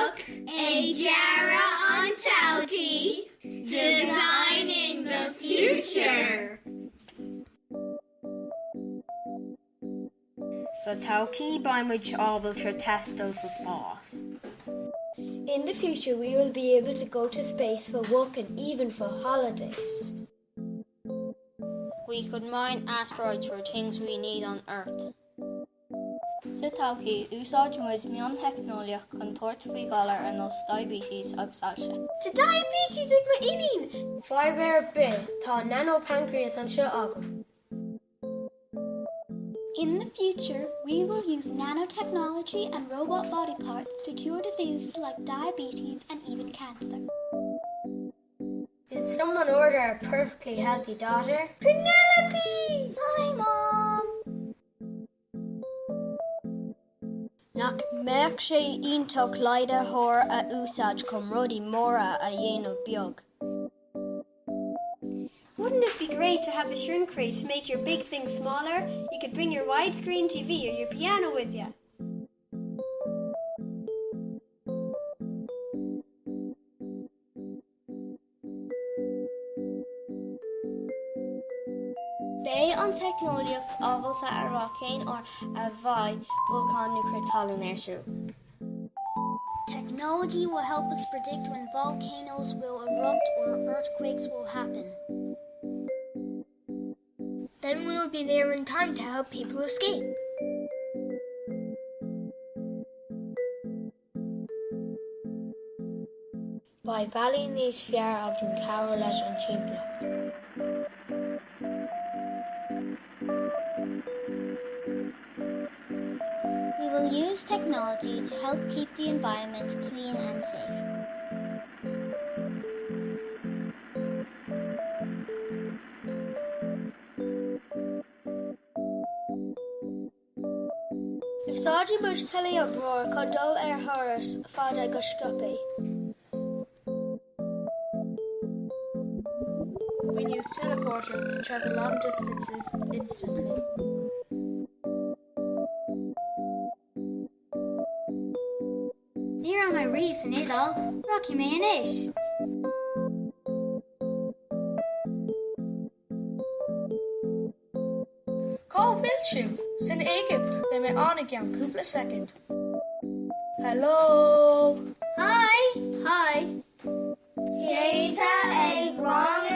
Look, a Jara on Talkie, designing the future. Sa Talkie by much ábal tre testal sa spás. In the future, we will be able to go to space for work and even for holidays. We could mine asteroids for things we need on Earth. Sa Talkie, úsáid muid mion technoliach chun tuairt faoi galar an os diabetes agus ailse. To diabetes ag ma inin! Fiber bit, tá nanopancreas an seo agam. In the future, we will use nanotechnology and robot body parts to cure diseases like diabetes and even cancer. Did someone order a perfectly healthy daughter? Penelope! Hi, Mom! Nach meach sé iontóg laida thór a úsáid chum rudí móra a dhéanamh beag. Wouldn't it be great to have a shrink ray to make your big thing smaller? You could bring your widescreen TV or your piano with you. Bé an technoliacht ábalta a rockéin or a bhai volcán nuclear airshow. Technology will help us predict when volcanoes will erupt or earthquakes will happen. Then we'll be there in time to help people escape. By bailíonn níos fearr agam cabhair leis an timpeallacht. We will use technology to help keep the environment clean and safe. Úsáidí muid tuilleadh an mhór chun dul ar thuras fada go scopaí. We use teleporters to travel long distances instantly. Níor an my reefs in Idal, Rocky me in ish. Cá bhfuil siú san Éigipt le mé annig an cúpla second. Hello! Hi! Hi! Déta ag rang